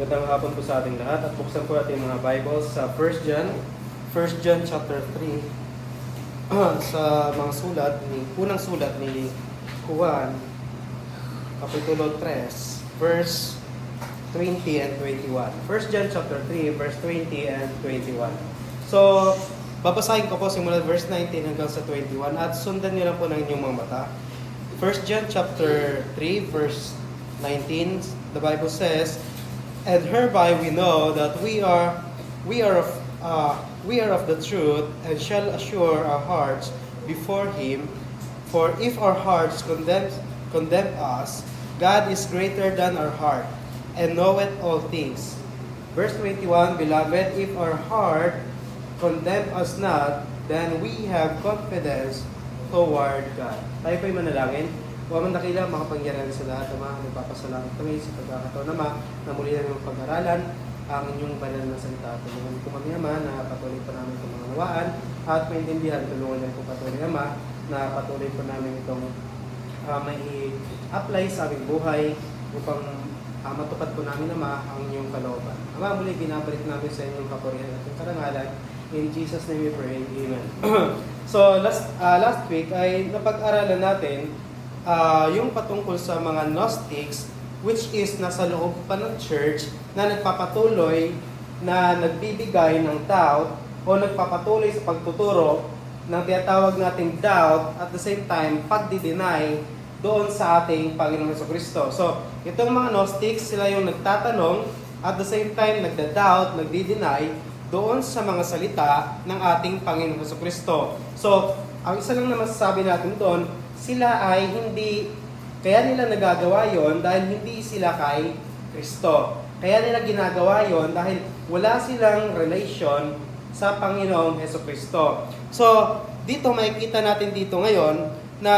Magandang hapon po sa ating lahat at buksan po natin mga Bibles sa 1 John, 1 John chapter 3 sa mga unang sulat ni Juan, Kapitulo 3, verse 20 and 21. 1 John chapter 3, verse 20 and 21. So, babasahin ko po simula verse 19 hanggang sa 21 at sundan niyo lang po ng inyong mga mata. 1 John chapter 3, verse 19, the Bible says, "And hereby we know that we are of the truth, and shall assure our hearts before Him. For if our hearts condemn us, God is greater than our heart, and knoweth all things." Verse 21, "Beloved, if our heart condemn us not, then we have confidence toward God." Tayo po'y manalangin. Huwag man dakila, makapangyarihan sa lahat, Ama, nagpapasalamat kami sa pagkakataon, Ama, na muli namin pag-aralan ang inyong banal na salita. Tulungan po kami, Ama, na patuloy po namin itong mga nawaan at maintindihan. Tulungan niyo po patuloy, Ama, na patuloy po namin itong may apply sa aming buhay upang matupad po namin, Ama, ang inyong kalooban. Ama, muli binabalik namin sa inyong kapurihan at yung karangalan. In Jesus' name we pray, Amen. So, last week ay napag-aralan natin yung patungkol sa mga Gnostics, which is nasa loob pa ng church na nagpapatuloy na nagbibigay ng doubt o nagpapatuloy sa pagtuturo ng tinatawag nating doubt at the same time pagdi-deny doon sa ating Panginoong Jesucristo. So, itong mga Gnostics, sila yung nagtatanong at the same time nagda-doubt, nagdi-deny doon sa mga salita ng ating Panginoong Jesucristo. So, ang isa lang na masasabi natin doon, sila ay kaya nila nagagawa yon dahil hindi sila kay Kristo. Kaya nila ginagawa yon dahil wala silang relation sa Panginoong Jesucristo. So, dito makikita natin dito ngayon na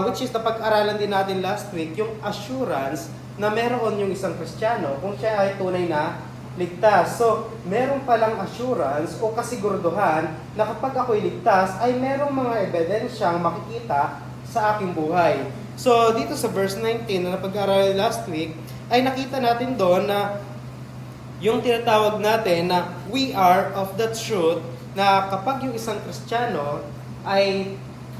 which is napag-aralan din natin last week, yung assurance na meron yung isang Kristiyano kung siya ay tunay na ligtas. So, meron palang assurance o kasiguraduhan na kapag ako'y ligtas, ay merong mga ebidensyang makikita sa aking buhay. So, dito sa verse 19 na napag-aralan last week, ay nakita natin doon na yung tinatawag natin na we are of the truth, na kapag yung isang Kristiyano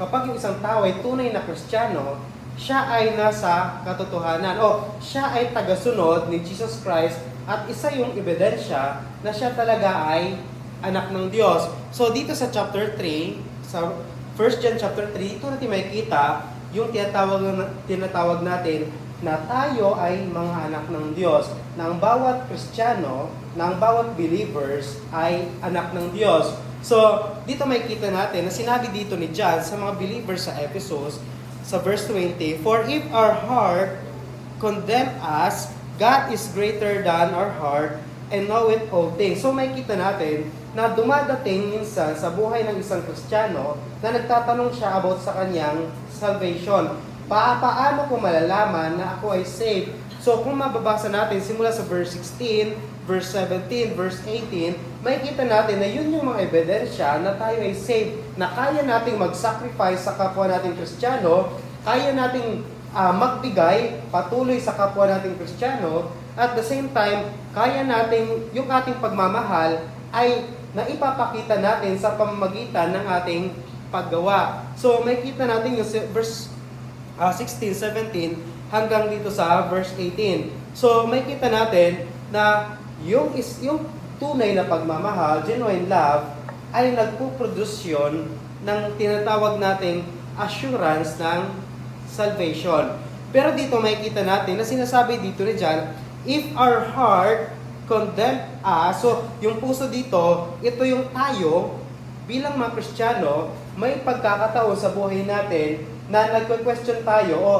kapag yung isang tao ay tunay na Kristiyano, siya ay nasa katotohanan o siya ay tagasunod ni Jesus Christ at isa yung ebidensya na siya talaga ay anak ng Diyos. So dito sa chapter 3, sa 1 John chapter 3, ito natin makikita yung tinatawag natin na tayo ay mga anak ng Diyos, na ang bawat Kristiyano, na ang bawat believers ay anak ng Diyos. So dito makikita natin na sinabi dito ni John sa mga believers sa Ephesus, sa verse 20, "For if our heart condemn us, God is greater than our heart and knoweth all things." So makikita natin na dumadating minsan sa buhay ng isang Kristiyano na nagtatanong siya about sa kanyang salvation. Paano ko malalaman na ako ay saved? So kung mababasa natin simula sa verse 16, verse 17, verse 18, makikita natin na yun yung mga ebidensya na tayo ay saved, na kaya nating mag-sacrifice sa kapwa nating Kristiyano, kaya nating magbigay patuloy sa kapwa nating Kristiyano, at the same time, kaya nating yung ating pagmamahal ay naipapakita natin sa pamamagitan ng ating paggawa. So makikita natin yung verse 16, 17 hanggang dito sa verse 18. So makikita natin na yung tunay na pagmamahal, genuine love, ay nagpuproduce yun ng tinatawag nating assurance ng salvation. Pero dito makikita natin na sinasabi dito ni John, if our heart condemn us, so yung puso dito, ito yung tayo, bilang mga Kristiyano, may pagkakataon sa buhay natin na nagque-question tayo o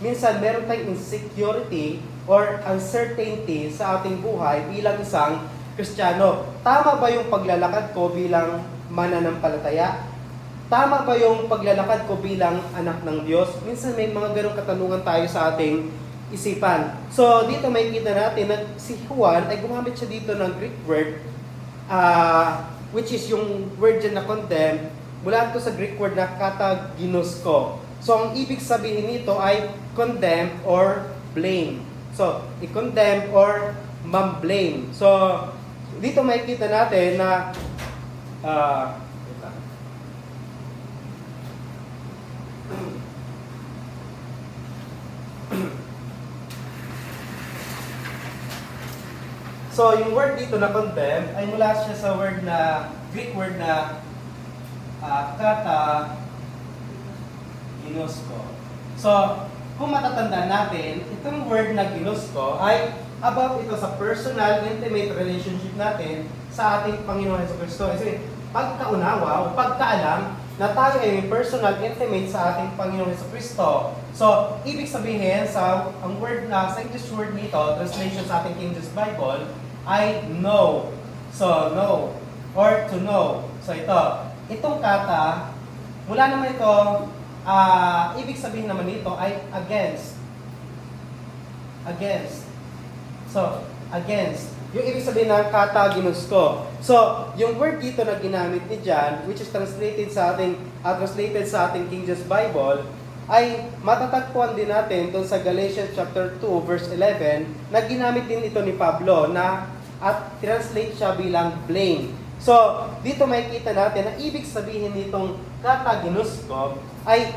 minsan meron tayong insecurity or uncertainty sa ating buhay bilang isang Kristiyano. Tama ba yung paglalakad ko bilang mananampalataya? Tama ba yung paglalakad ko bilang anak ng Diyos? Minsan may mga ganong katanungan tayo sa ating isipan. So, dito makikita natin na si Juan ay gumamit siya dito ng Greek word, which is yung word dyan na condemn, mula ito sa Greek word na kataginosko. So, ang ibig sabihin nito ay condemn or blame. So, i-condemn or mamblame. So, dito makikita natin na wait lang. So, yung word dito na condemn ay mula siya sa word na Greek word na kata ginosko. So, kung matatandaan natin, itong word na ginosko ay about ito sa personal, intimate relationship natin sa ating Panginoon Jesucristo. Kasi pagkaunawa o pagkaalam na tayo ay may personal, intimate sa ating Panginoon Jesucristo. So, ibig sabihin, ang word na, sa English word nito, translation sa ating King James Bible, ay know. So, know. Or to know. So, itong kata, mula naman ito, ibig sabihin naman nito ay against. Against. So, against. Yung ibig sabihin ng kata ginosko. So, yung word dito na ginamit ni John, which is translated sa ating King James Bible, ay matatagpuan din natin doon sa Galatians chapter 2 verse 11 na ginamit din ito ni Pablo na at translate siya bilang blame. So, dito makikita natin na ibig sabihin nitong kata ginosko ay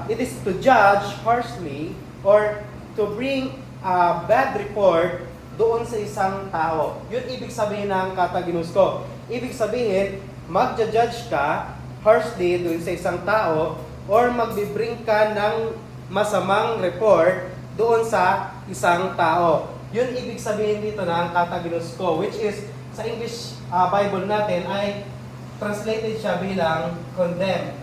it is to judge harshly or to bring a bad report doon sa isang tao. Yun ibig sabihin ng kata ginosko. Ibig sabihin, magja-judge ka harshly doon sa isang tao or magbibring ka ng masamang report doon sa isang tao. Yun ibig sabihin dito ng kata ginosko, which is sa English Bible natin ay translated siya bilang condemn.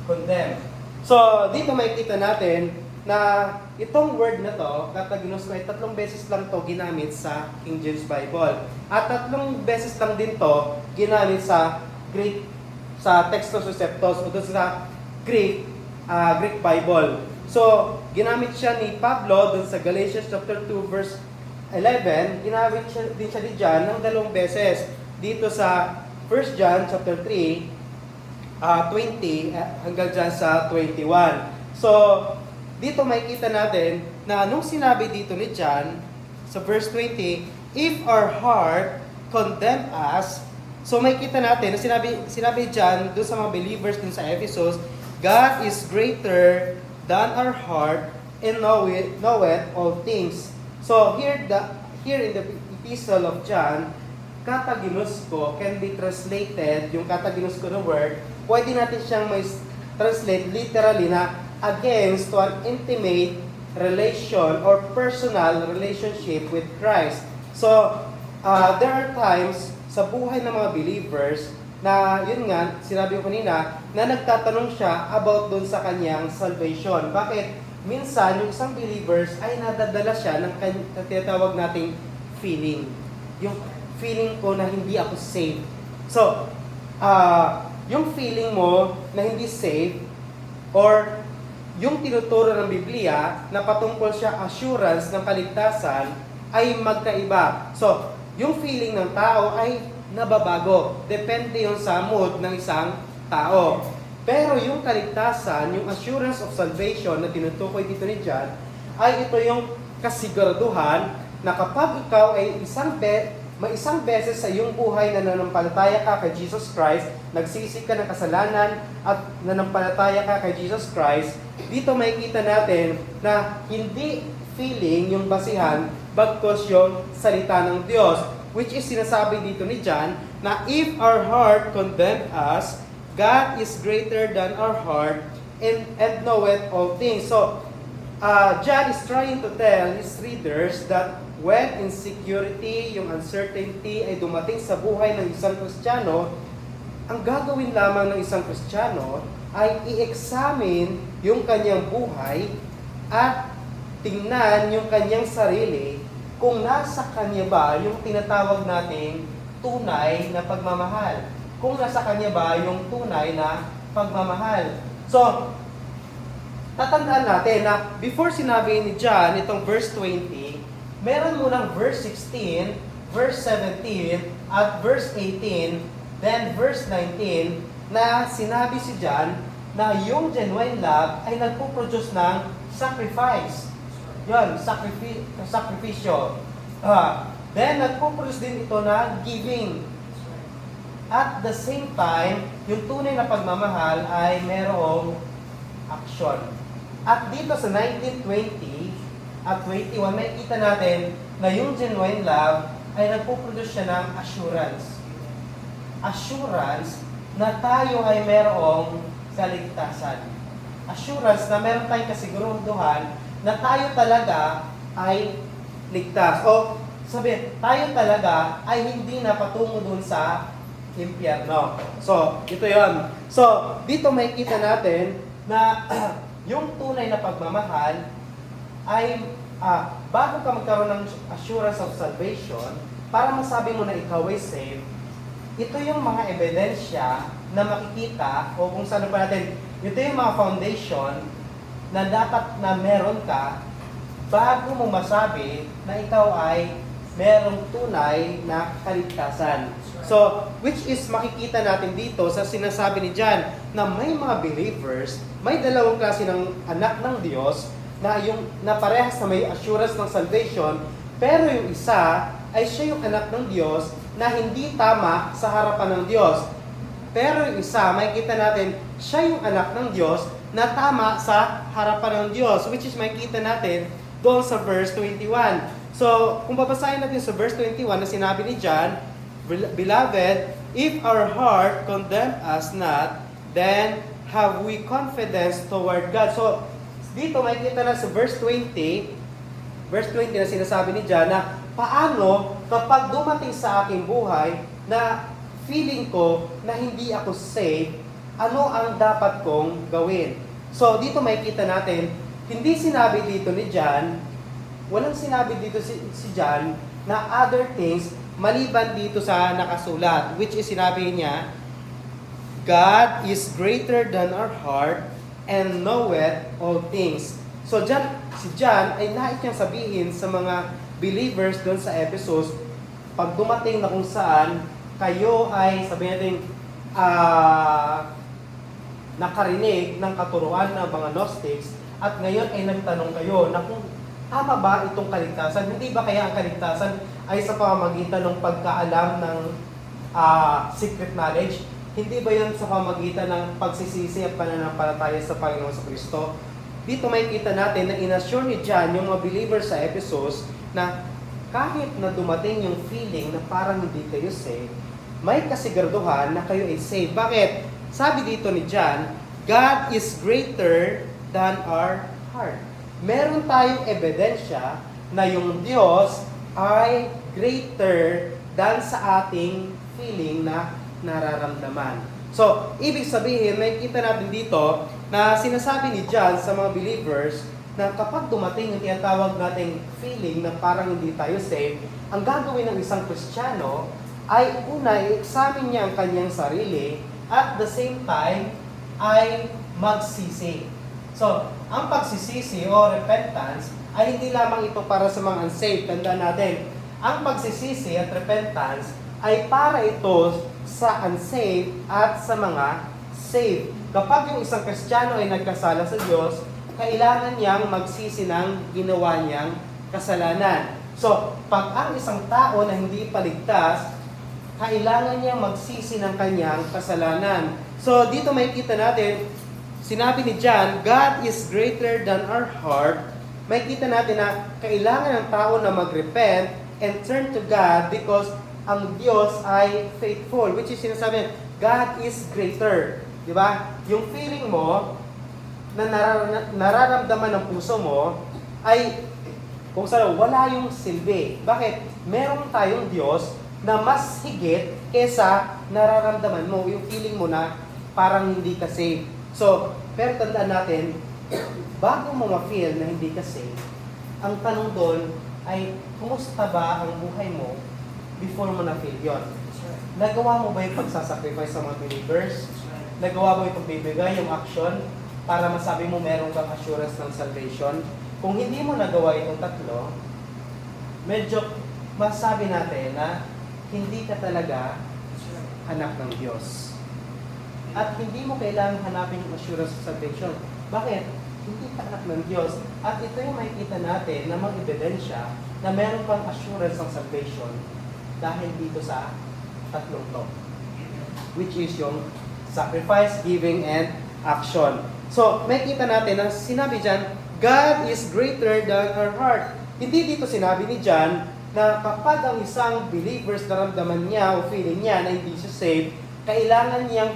Condemn. So, dito makikita natin na itong word na to, kata ginosko, ay 3 beses lang to ginamit sa King James Bible. At 3 beses lang din to ginamit sa Greek, sa Textus Receptus o sa Greek Bible. So, ginamit siya ni Pablo dun sa Galatians chapter 2 verse 11, ginamit din siya ni John ng 2 beses dito sa 1 John chapter 3 20 hanggang dyan sa 21. So, dito makikita natin na nung sinabi dito ni John sa verse 20, if our heart condemn us, so makikita natin na sinabi John doon sa mga believers dun sa Ephesus, God is greater than our heart and knoweth all things. So here in the epistle of John, kata ginosko can be translated, yung kata ginosko na word, pwede natin siyang may translate literally na against to an intimate relation or personal relationship with Christ. So, there are times sa buhay ng mga believers na, yun nga, sinabi ko kanina, na nagtatanong siya about dun sa kanyang salvation. Bakit? Minsan, yung isang believers ay nadadala siya ng tinatawag nating feeling. Yung feeling ko na hindi ako safe. So, yung feeling mo na hindi safe or yung tinuturo ng Biblia na patungkol siya assurance ng kaligtasan ay magkaiba. So, yung feeling ng tao ay nababago. Depende yun sa mood ng isang tao. Pero yung kaligtasan, yung assurance of salvation na tinutukoy dito ni John, ay ito yung kasiguraduhan na kapag ikaw ay may isang beses sa iyong buhay na nanampalataya ka kay Jesus Christ, nagsisi ka ng kasalanan at nanampalataya ka kay Jesus Christ, dito makikita natin na hindi feeling yung basihan, bagkus yung salita ng Diyos. Which is sinasabi dito ni John na if our heart condemn us, God is greater than our heart and knoweth all things. So, John is trying to tell his readers that when insecurity, yung uncertainty ay dumating sa buhay ng isang Kristiyano, ang gagawin lamang ng isang Kristiyano ay i-examine yung kanyang buhay at tingnan yung kanyang sarili kung nasa kanya ba yung tinatawag nating tunay na pagmamahal. Kung nasa kanya ba yung tunay na pagmamahal. So, tatandaan natin na before sinabi ni John itong verse 20, meron munang verse 16, verse 17, at verse 18, then verse 19, na sinabi si John na yung genuine love ay nagpo-produce ng sacrifice. Yun, sakripisyo. Then, nagpo-produce din ito na giving. At the same time, yung tunay na pagmamahal ay merong action. At dito sa 1920 at 21, makikita natin na yung genuine love ay nagpo-produce siya ng assurance. Assurance na tayo ay merong kaligtasan. Assurance na meron tayong kasiguraduhan na tayo talaga ay ligtas. O sabi, tayo talaga ay hindi na patungo dun sa impyerno. So, ito yon. So, dito makikita natin na yung tunay na pagmamahal ay bago ka magkaroon ng assurance of salvation, para masabi mo na ikaw ay saved, ito yung mga ebidensya na makikita o kung saan pa natin, ito yung mga foundation na dapat na meron ka bago mo masabi na ikaw ay merong tunay na kaligtasan. So, which is makikita natin dito sa sinasabi ni John na may mga believers, may dalawang klase ng anak ng Diyos na parehas na may assurance ng salvation, pero yung isa ay siya yung anak ng Diyos na hindi tama sa harapan ng Diyos. Pero yung isa, makikita natin, siya yung anak ng Diyos na tama sa harapan ng Diyos, which is makikita natin doon sa verse 21. So, kung babasahin natin sa verse 21 na sinabi ni John, Beloved, if our heart condemn us not, then have we confidence toward God. So, dito makikita na sa verse 20 na sinasabi ni John na paano kapag dumating sa aking buhay na feeling ko na hindi ako safe, ano ang dapat kong gawin? So, dito makikita natin, hindi sinabi dito ni John, walang sinabi dito si John na other things maliban dito sa nakasulat, which is sinabi niya, God is greater than our heart and knoweth all things. So si John ay nais niyang sabihin sa mga believers doon sa Ephesus, pag dumating na kung saan kayo ay sabihin natin nakarinig ng katuruan ng mga Gnostics at ngayon ay nagtanong kayo na kung tama ba itong kaligtasan? Hindi ba kaya ang kaligtasan ay sa pamamagitan ng pagkaalam ng secret knowledge? Hindi ba yan sa pamamagitan ng pagsisisi at pananampalataya sa Panginoon sa Kristo? Dito makikita natin na inassure ni John yung mga believers sa Ephesus na kahit na dumating yung feeling na parang hindi kayo saved, may kasiguraduhan na kayo ay saved. Bakit? Sabi dito ni John, God is greater than our heart. Meron tayong ebidensya na yung Diyos ay greater than sa ating feeling na nararamdaman. So, ibig sabihin, makikita natin dito na sinasabi ni John sa mga believers na kapag dumating yung tinatawag nating feeling na parang hindi tayo safe, ang gagawin ng isang Kristiyano ay una, i-examine niya ang kanyang sarili at the same time ay magsisi. So, ang pagsisisi o repentance ay hindi lamang ito para sa mga unsaved. Tandaan natin, ang pagsisisi at repentance ay para ito sa unsaved at sa mga saved. Kapag yung isang Kristiyano ay nagkasala sa Diyos, kailangan niyang magsisi ng ginawa niyang kasalanan. So, pag ang isang tao na hindi paligtas, kailangan niyang magsisi ng kanyang kasalanan. So, dito makikita natin, sinabi ni John, God is greater than our heart. Makikita natin na kailangan ng tao na mag-repent and turn to God because ang Diyos ay faithful. Which is sinasabi, God is greater. Di ba? Yung feeling mo na nararamdaman ng puso mo ay kung saan wala yung silbi. Bakit? Meron tayong Diyos na mas higit kesa nararamdaman mo, yung feeling mo na parang hindi ka safe. So, pero tandaan natin, bago mo ma-feel na hindi ka safe, ang tanong doon ay, kumusta ba ang buhay mo before mo na-feel yun? Nagawa mo ba yung pagsasacrifice sa mga believers? Nagawa mo yung pagbibigay, yung action, para masabi mo meron kang assurance ng salvation? Kung hindi mo nagawa itong tatlo, medyo masabi natin na hindi ka talaga anak ng Diyos. At hindi mo kailangan hanapin yung assurance of salvation. Bakit? Hindi ka anak ng Diyos. At ito yung makikita natin na mga ebidensya na meron kang assurance ng salvation dahil dito sa tatlong to. Which is yung sacrifice, giving, and action. So, makikita natin na sinabi dyan, God is greater than our heart. Hindi dito sinabi ni John na kapag ang isang believers naramdaman niya o feeling niya na hindi siya saved, kailangan niyang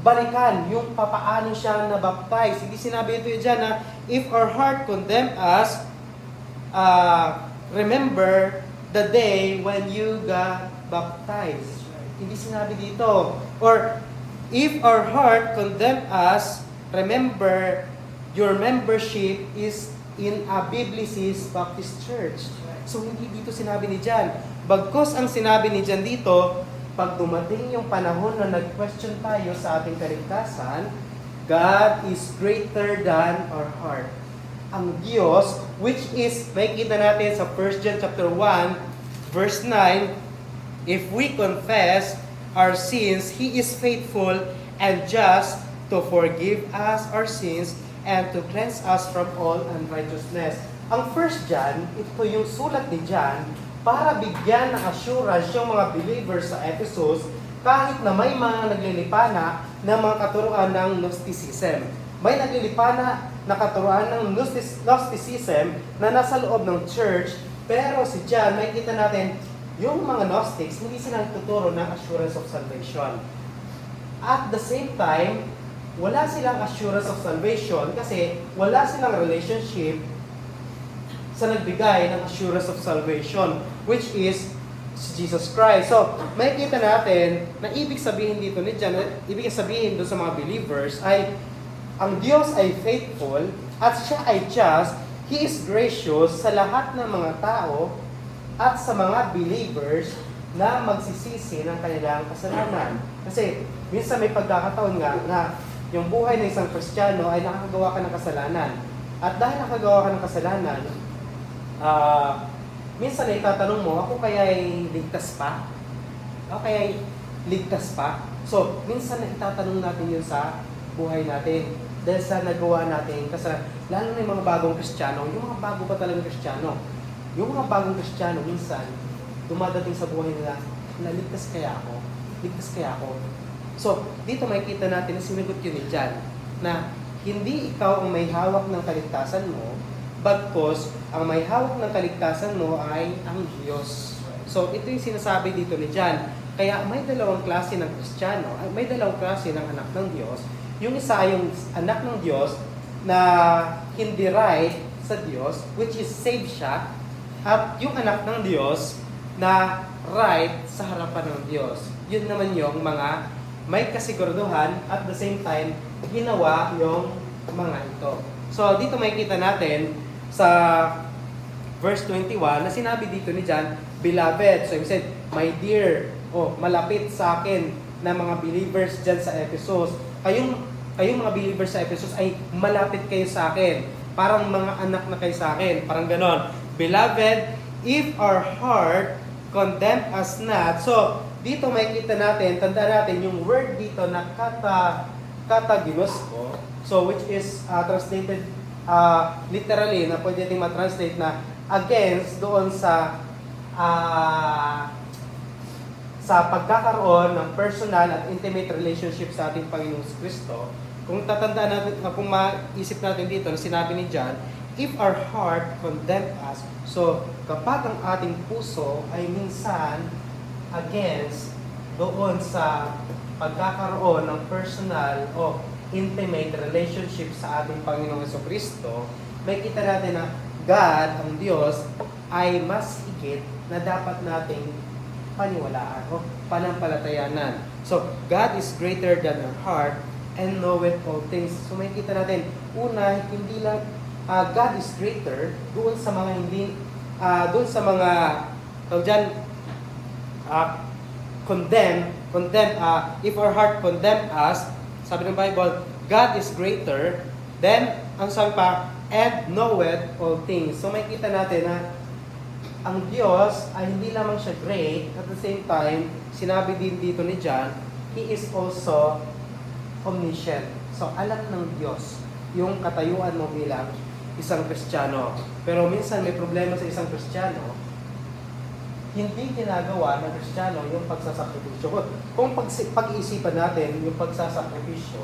balikan yung papaano siya na-baptize. Hindi sinabi ito dyan na if our heart condemn us, remember the day when you got baptized. Hindi sinabi dito. Or, if our heart condemn us, remember your membership is in a Biblicist Baptist Church. So, hindi dito sinabi ni John. Bagkus ang sinabi ni John dito, pag dumating yung panahon na nag-question tayo sa ating kaligtasan, God is greater than our heart. Ang Diyos, which is, makikita natin sa 1 John chapter 1, verse 9, if we confess our sins, He is faithful and just to forgive us our sins and to cleanse us from all unrighteousness. Ang 1 John, ito yung sulat ni John para bigyan ng assurance yung mga believers sa Ephesus kahit na may mga naglilipana ng mga katuruan ng Gnosticism. May naglilipana na katuruan ng Gnosticism na nasa loob ng church, pero si John, makikita natin, yung mga Gnostics, hindi sila nagtuturo ng assurance of salvation. At the same time, wala silang assurance of salvation kasi wala silang relationship sa nagbigay ng assurance of salvation, which is si Jesus Christ. So, makikita natin na ibig sabihin dito ni John, ibig sabihin doon sa mga believers ay ang Diyos ay faithful at siya ay just, He is gracious sa lahat ng mga tao at sa mga believers na magsisisi ng kanilang kasalanan. Kasi minsan may pagkakataon nga na yung buhay ng isang Kristiyano ay nakakagawa ka ng kasalanan. At dahil nakagawa ka ng kasalanan, minsan ay tatanong mo, ako kaya ay ligtas pa? Ako kaya ay ligtas pa? So, minsan na itatanong natin yun sa buhay natin. Dahil sa nagawa natin, kasi lalo na yung mga bagong Kristiyano, yung mga bago pa talagang Kristiyano, yung mga bagong Kristiyano, minsan, dumadating sa buhay nila, ligtas kaya ako? Ligtas kaya ako? So, dito makikita natin na sinagot yun ni John, na hindi ikaw ang may hawak ng kaligtasan mo, bagkus ang may hawak ng kaligtasan mo ay ang Diyos. So, ito yung sinasabi dito ni John. Kaya may dalawang klase ng Kristiyano, may dalawang klase ng anak ng Diyos. Yung isa ay yung anak ng Diyos na hindi right sa Diyos, which is saved siya, at yung anak ng Diyos na right sa harapan ng Diyos. Yun naman yung mga may kasiguraduhan at the same time ginawa yung mga ito. So dito makikita natin sa verse 21 na sinabi dito ni John, Beloved, so he said, my dear, malapit sa akin na mga believers dyan sa Ephesus. Kayong mga believers sa Ephesus ay malapit kayo sa akin. Parang mga anak na kayo sa akin. Parang ganon. Beloved, if our heart condemn us not. So, dito makikita natin, tandaan natin yung word dito na kataginosko. So, which is translated literally, na pwede natin matranslate na against doon sa pagkakaroon ng personal at intimate relationship sa ating Panginoong Kristo. Kung tatandaan natin, kung maisip natin dito na sinabi ni John, if our heart condemn us, so kapag ang ating puso ay minsan against doon sa pagkakaroon ng personal o intimate relationship sa ating Panginoong Kristo, may kita natin na God, ang Diyos, ay mas higit na dapat nating paniwalaan o panampalatayanan. So, God is greater than our heart and knoweth all things. So, may kita natin, una, hindi lang God is greater doon sa mga doon sa mga condemn, if our heart condemn us, sabi ng Bible, God is greater, then, ang sabi pa, and knoweth all things. So, may kita natin na ang Diyos ay hindi lamang siya great, at the same time, sinabi din dito ni John, He is also omniscient. So, alam ng Diyos yung katayuan mo bilang isang Kristiyano. Pero minsan may problema sa isang Kristiyano, hindi ginagawa ng Kristiyano yung pagsasakripisyo. Kung pag-iisipan natin yung pagsasakripisyo,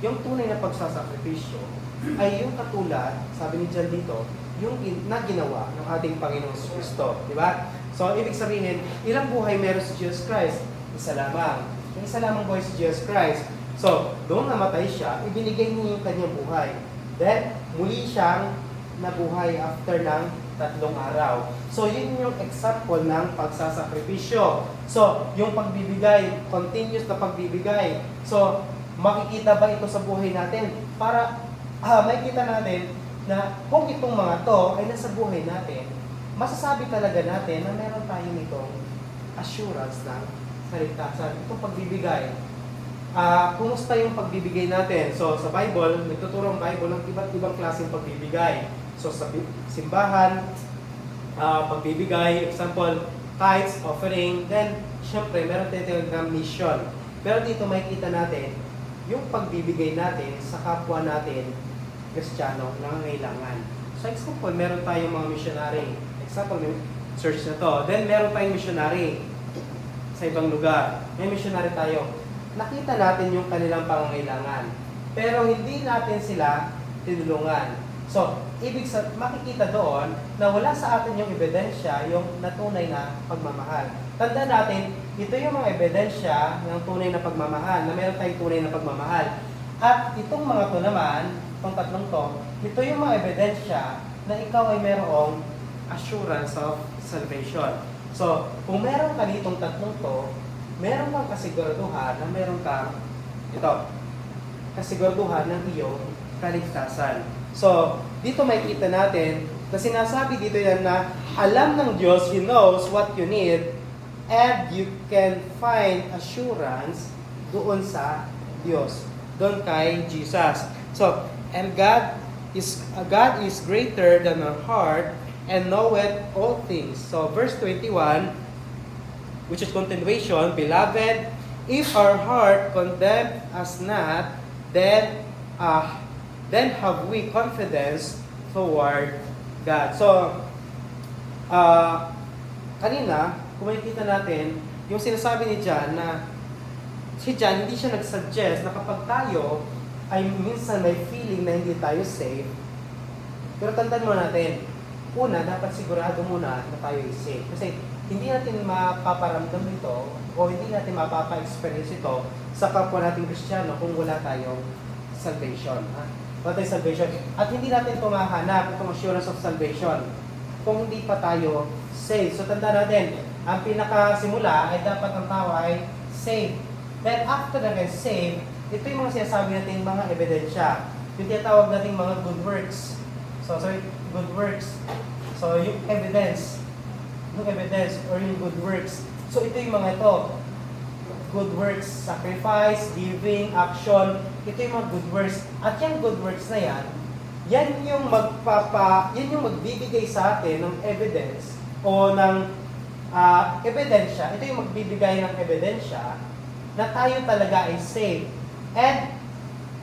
yung tunay na pagsasakripisyo ay yung katulad, sabi ni John dito, yung na ginawa ng ating Panginoong Kristo. Di ba? So, ibig sabihin, ilang buhay meron si Jesus Christ? Isa lamang. Yung isa lamang buhay si Jesus Christ. So, doon namatay siya, ibinigay niya yung kanyang buhay. Then, muli siyang nabuhay after ng 3 araw. So, yun yung example ng pagsasakripisyo. So, yung pagbibigay, continuous na pagbibigay. So, makikita ba ito sa buhay natin? Para makikita natin na kung itong mga to ay nasa buhay natin, masasabi talaga natin na meron tayo nitong assurance ng kaligtasan. Itong pagbibigay. Kumusta yung pagbibigay natin? So, sa Bible, nagtuturo ang Bible ng iba't ibang klaseng pagbibigay. So, sa simbahan, pagbibigay, example, tithes, offering, then, syempre, meron tayong mission. Pero dito makikita natin yung pagbibigay natin sa kapwa natin, Kristiyano, nangangailangan. So, example, meron tayong mga missionary. Example, yung church na to. Then, meron tayong missionary sa ibang lugar. May missionary tayo. Nakita natin yung kanilang pangangailangan. Pero hindi natin sila tinulungan. So, makikita doon na wala sa atin yung ebidensya, yung natunay na pagmamahal. Tandaan natin, ito yung mga ebidensya ng tunay na pagmamahal, na meron tayong tunay na pagmamahal. At itong mga to naman, itong tatlong to, ito yung mga ebidensya na ikaw ay merong assurance of salvation. So, kung meron ka ditong tatlong to, meron kang kasiguraduhan na meron kang, kasiguraduhan ng iyong kaligtasan. So, dito makikita natin na sinasabi dito yan na alam ng Diyos, He knows what you need, and you can find assurance doon sa Diyos, doon kay Jesus. So, and God is greater than our heart and knoweth all things. So, verse 21, which is continuation, Beloved, if our heart condemn us not, then have we confidence toward God. So, kanina, kung makikita natin, yung sinasabi ni John na si John hindi siya nag-suggest na kapag tayo ay minsan may feeling na hindi tayo safe, pero tandaan mo natin, una, dapat sigurado muna na tayo is safe. Kasi hindi natin mapaparamdam ito o hindi natin mapapa-experience ito sa kapwa nating Kristiyano kung wala tayong salvation. Wala tayong salvation. At hindi natin ito mahanap, itong assurance of salvation, kung hindi pa tayo saved. So tanda natin, ang pinakasimula ay dapat ang tao ay saved. Then after na saved, ito yung mga sinasabi natin mga ebidensya. Yung tinatawag natin mga good works. Good works. So yung evidence or yung good works. So ito yung mga ito. Good works, sacrifice, giving, action. Ito yung mga good works. At yung good works na yan yung magbibigay sa atin ng evidence o ng ebidensya. Ito yung magbibigay ng ebidensya na tayo talaga ay saved. And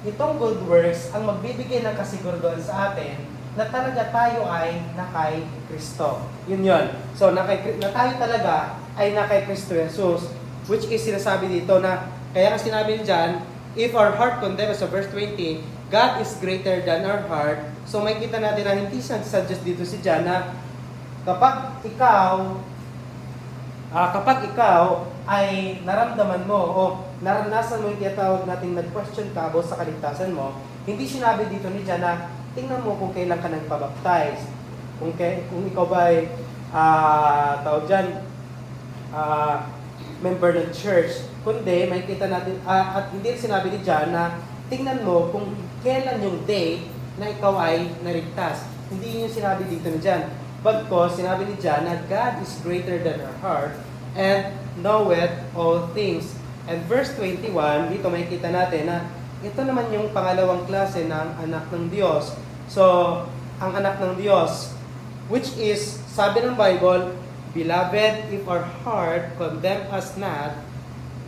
itong good works ang magbibigay ng kasiguraduhan sa atin na talaga tayo ay nakay Kristo. Yun. So, na tayo talaga ay nakay Kristo Jesus, which is sinasabi dito na, kaya nga sinabi ni John, if our heart condemns, so verse 20, God is greater than our heart. So, may kita natin na hindi suggest dito si John na kapag ikaw ay naramdaman mo o naranasan mo yung tinatawag natin nag-question ka about sa kaligtasan mo, hindi sinabi dito ni John na tingnan mo kung kailan ka nagpabaptize. Kung ikaw ba ay member ng church. Kundi, makikita natin, at hindi sinabi ni John na tingnan mo kung kailan yung day na ikaw ay narigtas. Hindi yung sinabi dito ni John. But sinabi ni John na God is greater than our heart and knoweth all things. And verse 21, dito makikita natin na ito naman yung pangalawang klase ng anak ng Diyos. So, ang anak ng Diyos, which is, sabi ng Bible, Beloved, if our heart condemn us not,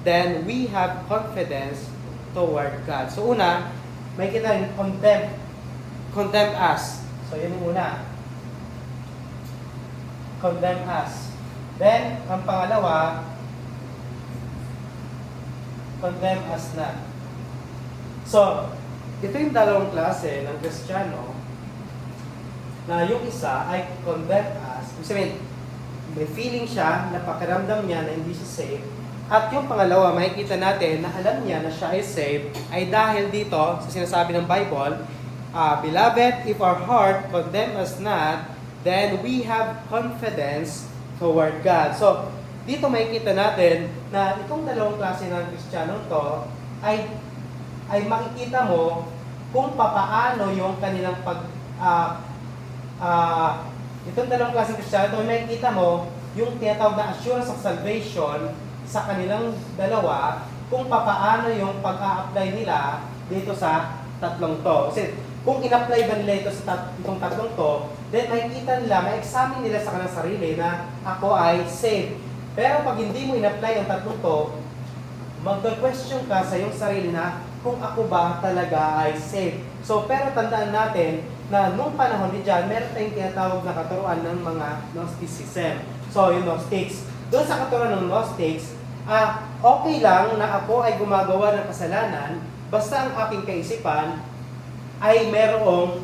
then we have confidence toward God. So una, may kita yung condemn us. So So, yun yung una. Condemn us. Then, ang pangalawa, condemn us not. So, ito yung dalawang klase ng Kristiyano na yung isa ay condemn us. Ibig sabihin, may feeling siya, napakiramdam niya na hindi siya saved. At yung pangalawa, makikita natin na alam niya na siya ay saved ay dahil dito sa sinasabi ng Bible, Beloved, if our heart condemn us not, then we have confidence toward God. So, dito makikita natin na itong dalawang klase ng Kristiyano to ay makikita mo kung papaano yung kanilang itong dalawang klase ng Kristiyano, makikita mo yung tinatawag na assurance of salvation sa kanilang dalawa kung papaano yung pag-a-apply nila dito sa tatlong to. Kasi kung in-apply ba nila ito sa itong tatlong to, then makikita nila, ma-examine nila sa kanilang sarili na ako ay saved. Pero pag hindi mo in-apply ang tatlong to, mag-question ka sa iyong sarili na kung ako ba talaga ay saved. So, pero tandaan natin na nung panahon ni John, meron tayong tinatawag na katuruan ng mga Gnosticism. So, yung Gnostics. Doon sa katuruan ng Gnostics, okay lang na ako ay gumagawa ng kasalanan basta ang aking kaisipan ay merong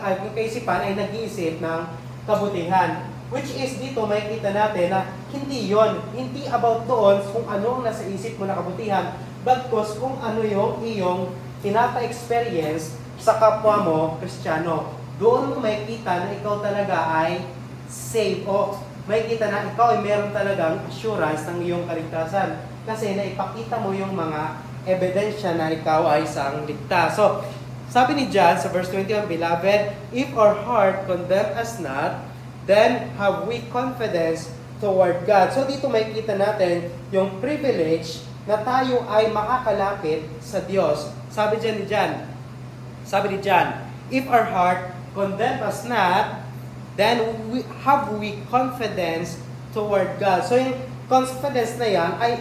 aking kaisipan ay nag-iisip ng kabutihan. Which is dito makikita natin na hindi yon, hindi about doon kung ano ang nasa isip mo na kabutihan, but kung ano yung iyong pinapa-experience sa kapwa mo, Kristiyano. Doon mo makikita na ikaw talaga ay saved o makikita na ikaw ay meron talagang assurance ng iyong kaligtasan. Kasi naipakita mo yung mga ebidensya na ikaw ay isang ligtas. So, sabi ni John sa verse 21, Beloved, if our heart condemn us not, then have we confidence toward God. So dito makikita natin yung privilege na tayo ay makakalapit sa Diyos. Sabi ni John, if our heart condemn us not, then have we confidence toward God. So yung confidence na yan ay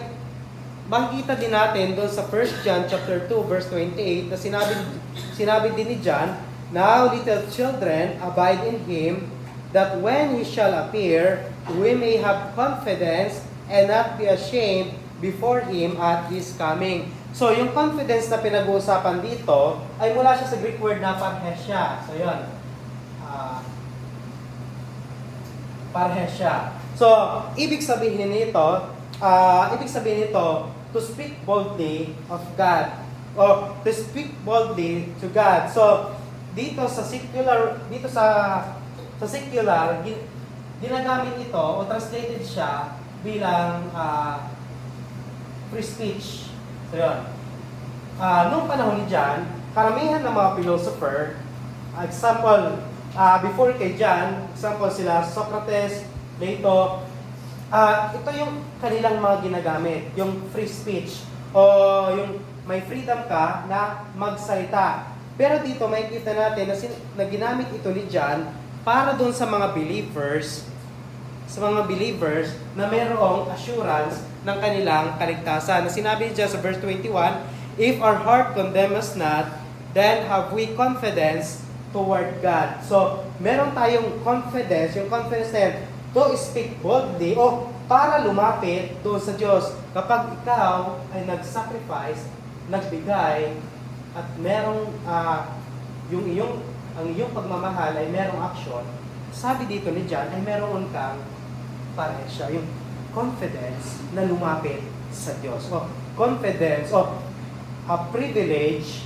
makikita din natin doon sa 1 John chapter 2 verse 28 na sinabi din ni John, Now little children, abide in Him, that when He shall appear, we may have confidence and not be ashamed before Him at His coming. So, yung confidence na pinag-uusapan dito, ay mula siya sa Greek word na parhesia. So, yun. Parhesia. So, ibig sabihin nito, to speak boldly of God. Or to speak boldly to God. So, dito sa secular, ginagamit ito o translated siya bilang free speech. So yun. Noong panahon ni John, karamihan ng mga philosopher, example, before kay John, example sila Socrates, Plato, ito yung kanilang mga ginagamit, yung free speech o yung may freedom ka na magsalita. Pero dito makikita natin na ginamit ito ni John para doon sa mga believers na mayroong assurance ng kanilang kaligtasan. Na sinabi niya sa verse 21, If our heart condemn us not, then have we confidence toward God. So, meron tayong confidence, yung confidence na yan, to speak boldly o para lumapit doon sa Diyos. Kapag ikaw ay nag-sacrifice, nagbigay, at merong ang iyong pagmamahal ay merong action, sabi dito ni John ay meron kang parehesya, yung confidence na lumapit sa Diyos. O confidence o a privilege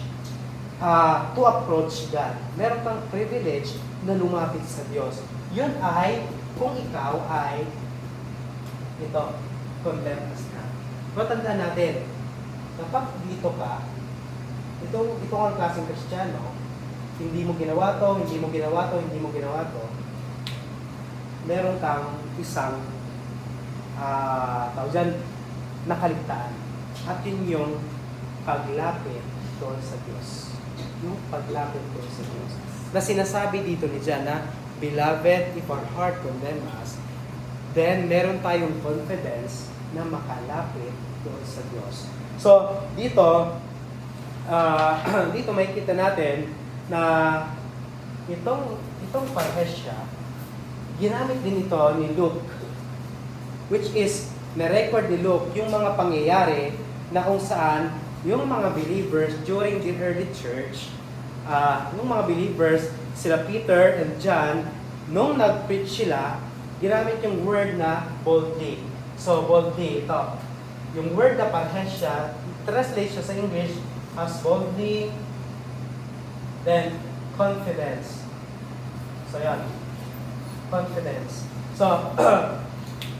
to approach God. Meron kang privilege na lumapit sa Diyos. Yun ay kung ikaw ay condemn us na. Matandaan natin, kapag dito ka, ito ang klaseng Kristiyano, hindi mo ginawa to, meron kang isang nakaligtaan. At yun yung paglapit doon sa Diyos. Yung paglapit doon sa Diyos. Na sinasabi dito ni John na, Beloved, if our heart condemn us, then meron tayong confidence na makalapit doon sa Diyos. So, dito makikita natin na itong parhesya, ginamit din ito ni Luke, which is, na-record ni Luke yung mga pangyayari na kung saan yung mga believers during the early church, yung mga believers, sila Peter and John, nung nag-preach sila, ginamit yung word na boldly. So, boldly, ito. Yung word na parhesya, translate siya sa English as boldly, then confidence. So, yan. Confidence. So,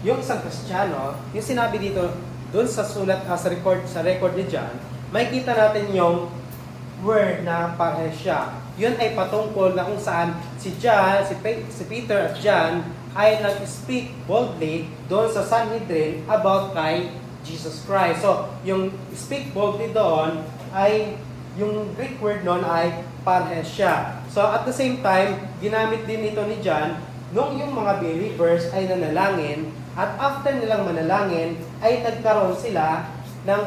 yung isang Kristiyano, yung sinabi dito, doon sa sulat, sa record ni John, makikita natin yung word na parhesya. Yun ay patungkol na kung saan si John, si Peter at John ay nag-speak boldly doon sa Sanhedrin about kay Jesus Christ. So, yung speak boldly doon ay, yung Greek word noon ay parhesya. So, at the same time, ginamit din ito ni John nung yung mga believers ay nanalangin, at after nilang manalangin, ay nagkaroon sila ng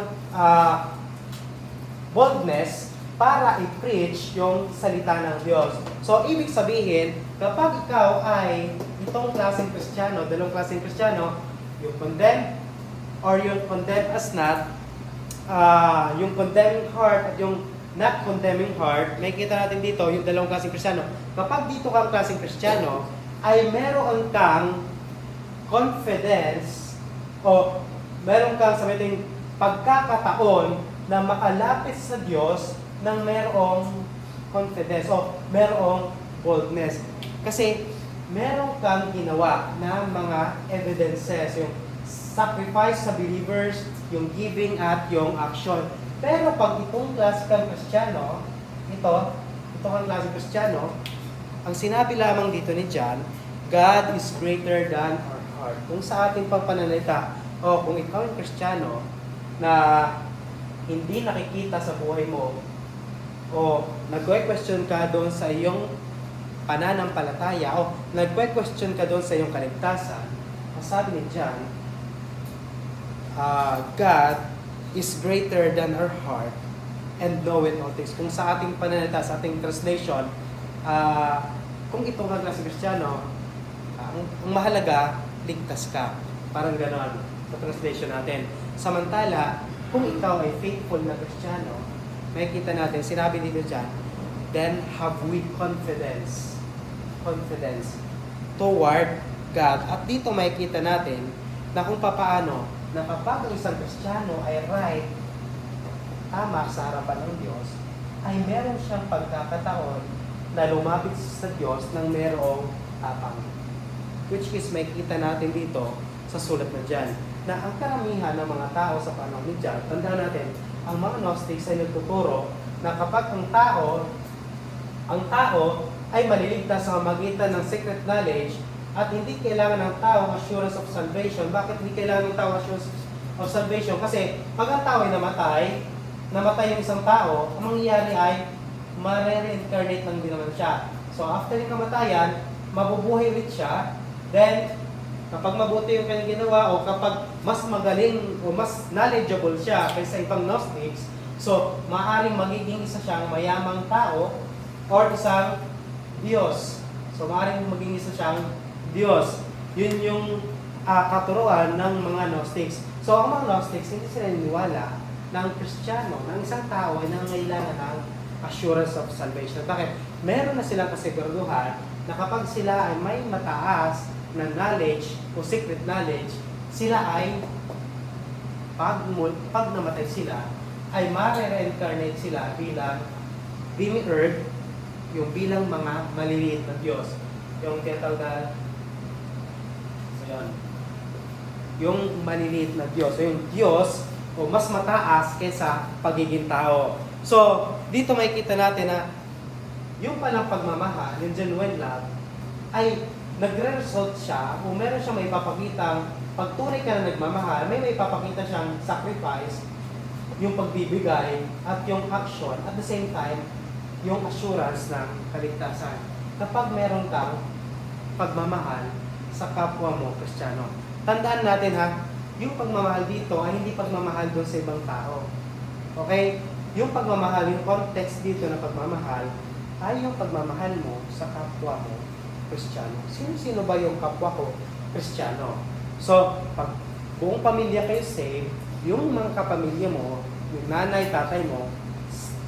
boldness para i-preach yung salita ng Diyos. So, ibig sabihin, kapag ikaw ay itong klaseng Kristiyano, dalawang klaseng Kristiyano, yung condemn or yung condemn as not, yung condemning heart at yung not condemning heart, may kita natin dito, yung dalawang klaseng Kristiyano. Kapag dito kang klaseng Kristiyano, ay meron kang confidence o meron kang sabihin pagkakataon na makalapit sa Diyos ng merong confidence o merong boldness. Kasi meron kang ginawa na mga evidences, yung sacrifice sa believers, yung giving at yung action. Pero pag itong klase kang Kristiyano, ito kang klase Kristiyano, ang sinabi lamang dito ni John, God is greater than our heart. Kung sa ating pagpananalita, o kung ikaw ay Kristiyano na hindi nakikita sa buhay mo, o nagwe-question ka doon sa iyong pananampalataya, o nagwe-question ka doon sa iyong kaligtasan, ang sabi ni John, God is greater than our heart and knoweth all things. Kung sa ating pananalita, sa ating translation, kung ito nga klase Kristiyano, ang mahalaga, ligtas ka. Parang gano'n sa translation natin. Samantala, kung ikaw ay faithful na Kristiyano, makikita natin, sinabi dito dyan, then have we confidence toward God. At dito makikita natin na kung papaano, na kapag ang isang Kristiyano ay right, tama sa harapan ng Diyos, ay meron siyang pagkakataon na lumapit sa Diyos ng merong tapang. Which is makikita natin dito sa sulat na John, na ang karamihan ng mga tao sa panahon ni John, tandaan natin, ang mga Gnostics ay nagtuturo na kapag ang tao ay maliligtas sa magitan ng secret knowledge at hindi kailangan ng tao assurance of salvation. Bakit hindi kailangan ng tao assurance of salvation? Kasi pag ang tao ay namatay yung isang tao, ang mangyayari ay ma-reincarnate lang din naman siya. So after yung kamatayan, mabubuhay ulit siya. Then, kapag mabuti yung kanyang ginawa o kapag mas magaling o mas knowledgeable siya kaysa ibang Gnostics, so maaaring magiging isa siyang mayamang tao or isang Diyos. So maaaring magiging isa siyang Diyos. Yun yung katuruan ng mga Gnostics. So ang mga Gnostics, hindi sila niniwala na ang Kristiyano, ng isang tao ay nangangailangan ng assurance of salvation. Bakit? Meron na silang kasiguraduhan na kapag sila ay may mataas na knowledge o secret knowledge, sila ay pag namatay sila, ay ma-reincarnate sila bilang demi-earth, yung bilang mga maliliit na Diyos. Yung tinatawag na, so yun, yung maliliit na Diyos. So yung Diyos, o mas mataas kaysa pagiging tao. So, dito makikita natin na yung palang pagmamahal, yung genuine love, ay nagre-result siya, kung meron siyang may papakitang, pag tunay ka na nagmamahal, may papakita siyang sacrifice, yung pagbibigay, at yung action, at the same time, yung assurance ng kaligtasan. Kapag meron kang pagmamahal sa kapwa mo, Kristiyano. Tandaan natin ha, yung pagmamahal dito ay hindi pagmamahal doon sa ibang tao. Okay? Yung pagmamahal, yung context dito na pagmamahal, ay yung pagmamahal mo sa kapwa mo Kristiyano. Sino-sino ba yung kapwa ko Kristiyano? So, pag buong pamilya kayo saved, yung mga kapamilya mo, yung nanay, tatay mo,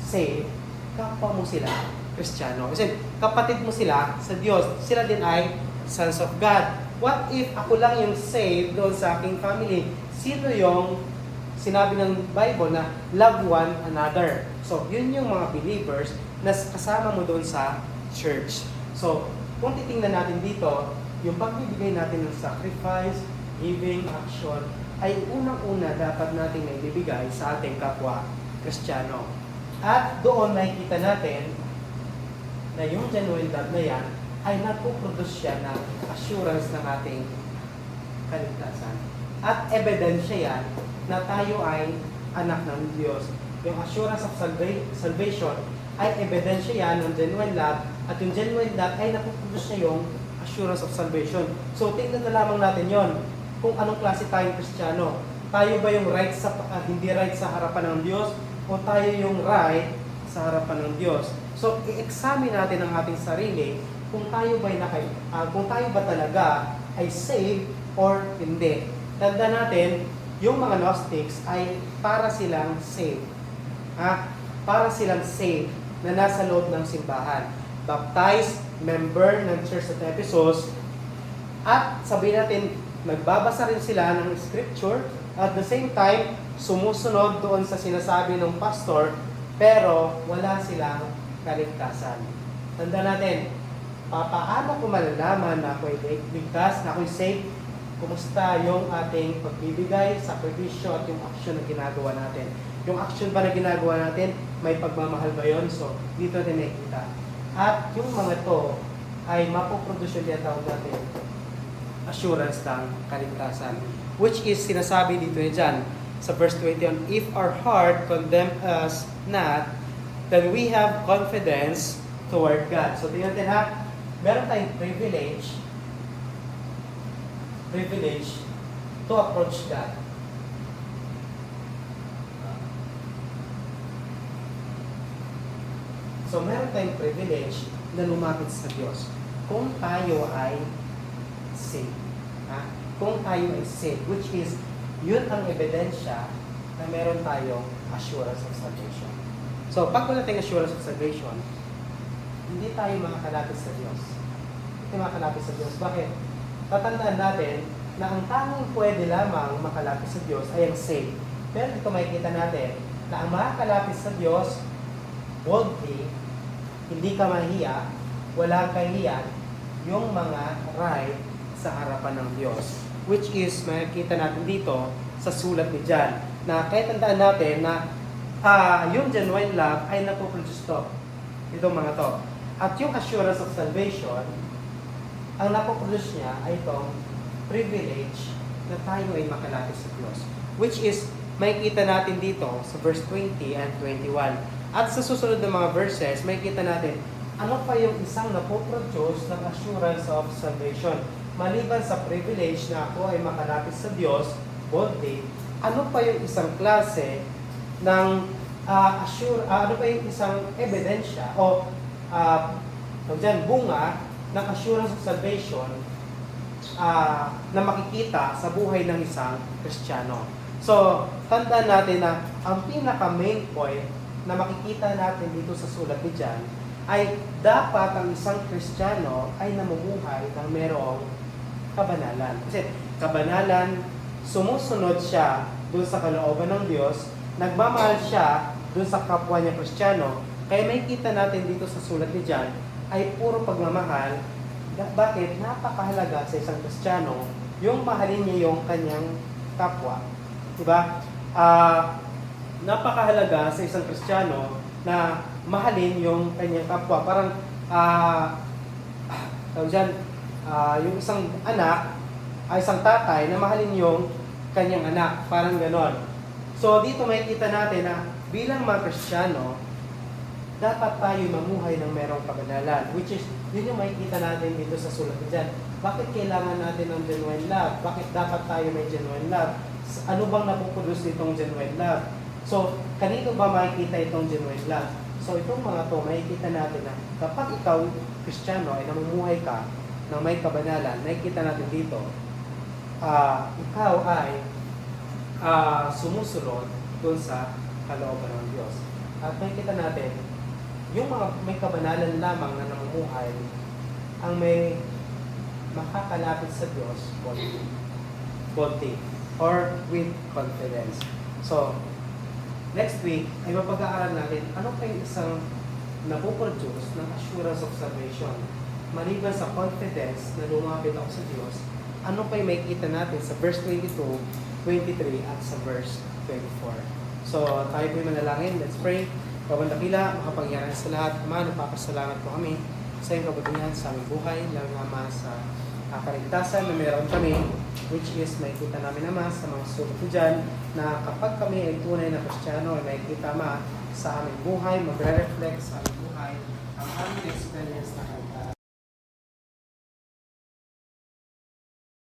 saved, kapwa mo sila Kristiyano. Kasi kapatid mo sila sa Diyos. Sila din ay sons of God. What if ako lang yung saved doon sa aking family? Sino yung sinabi ng Bible na love one another? So, yun yung mga believers na kasama mo doon sa church. So, kung titingnan natin dito, yung pagbibigay natin ng sacrifice, giving, action, ay unang-una dapat natin na ibibigay sa ating kapwa Kristiyano. At doon nakikita natin na yung genuine love na yan ay nagpuproduce siya ng assurance ng ating kaligtasan. At ebidensya yan na tayo ay anak ng Diyos. Yung assurance of salvation ay ebidensya yan ng genuine love, at yung genuine love ay napuproduce niya yung assurance of salvation. So, tingnan na lamang natin yon kung anong klase tayong Kristiyano. Tayo ba yung right hindi right sa harapan ng Diyos, o tayo yung right sa harapan ng Diyos? So, i-examine natin ang ating sarili kung tayo ba talaga ay saved or hindi. Tanda natin, yung mga Gnostics ay para silang saved. Para silang saved na nasa loob ng simbahan. Baptized, member ng Church at Ephesus, at sabihin natin, nagbabasa rin sila ng scripture, at the same time, sumusunod doon sa sinasabi ng pastor, pero wala silang kaligtasan. Tanda natin, paano ko malalaman na ako'y ligtas, na ako'y saved? Kumusta yung ating pagbibigay, sakripisyo, at yung action na ginagawa natin? Yung action ba na ginagawa natin, may pagmamahal ba yun? So, dito natin nakikita. At yung mga to ay mapoproduce yung tawag natin assurance ng kaligtasan. Which is sinasabi dito dyan sa verse 21, if our heart condemn us not, then we have confidence toward God. So, tingnan natin meron tayong privilege to approach God. So, meron tayong privilege na lumapit sa Diyos kung tayo ay saved. Kung tayo ay saved, which is, yun ang ebidensya na meron tayong assurance of salvation. So, pag wala tayong assurance of salvation, hindi tayo makakalapit sa Diyos. Hindi makakalapit sa Diyos. Bakit? Tatandaan natin na ang tanging pwede lamang makalapit sa Diyos ay ang saved. Pero dito makikita natin na ang makakalapit sa Diyos boldly, hindi ka mahiya, wala kahiyan, yung mga right sa harapan ng Diyos. Which is, makikita natin dito sa sulat ni John, na kahit tandaan natin na yung genuine love ay napoproduce to. Itong mga to. At yung assurance of salvation, ang napoproduce niya ay itong privilege na tayo ay makalapit sa Diyos. Which is, makikita natin dito sa verse 20 and 21. At sa susunod na mga verses, makikita natin ano pa yung isang napoproduce ng assurance of salvation. Maliban sa privilege na ako ay makalapit sa Diyos, boldly, ano pa yung isang klase ng ano pa yung isang ebidensya o bunga ng assurance of salvation na makikita sa buhay ng isang Kristiyano. So, tandaan natin na ang pinaka-main point na makikita natin dito sa sulat ni John ay dapat ang isang Kristiyano ay namumuhay ng merong kabanalan. Kasi kabanalan, sumusunod siya dun sa kalooban ng Diyos, nagmamahal siya dun sa kapwa niya Kristiyano. Kaya makikita natin dito sa sulat ni John ay puro pagmamahal. Bakit? Napakahalaga sa isang Kristiyano yung mahalin niya yung kanyang kapwa. Diba? Napakahalaga sa isang Kristiyano na mahalin yung kanyang kapwa. Parang, yung isang anak, isang tatay na mahalin yung kanyang anak. Parang ganon. So, dito makikita natin na bilang mga Kristiyano, dapat tayo mamuhay ng merong kabanalan. Which is, yun yung makikita natin dito sa sulat dyan. Bakit kailangan natin ng genuine love? Bakit dapat tayo may genuine love? Ano bang napuproduce nitong genuine love? So, kanino ba makikita itong genuine love? So itong mga to, makikita natin na kapag ikaw, Kristiyano, ay namumuhay ka ng may kabanalan, nakikita natin dito, ikaw ay sumusunod dun sa kalooban ng Diyos. At makikita natin, yung mga may kabanalan lamang na namumuhay, ang may makakalapit sa Diyos, boldly, or with confidence. So, next week, ay mapag-aaral natin ano pa yung isang napuproduce ng assurance of salvation. Maliban sa confidence na lumapit ako sa Diyos, ano pa yung makikita natin sa verse 22, 23, at sa verse 24. So, tayo po'y manalangin. Let's pray. Bawang dakila, makapangyarihan sa lahat. Ama, nagpapasalamat po kami sa iyong kabutihan sa aming buhay, lalo naman sa kaligtasan na meron kami, which is makikita namin naman sa mga sulat ko dyan, na kapag kami ay tunay na Kristiyano, ay makikita sa aming buhay, magre-reflect sa aming buhay, ang aming experience na kaligtasan.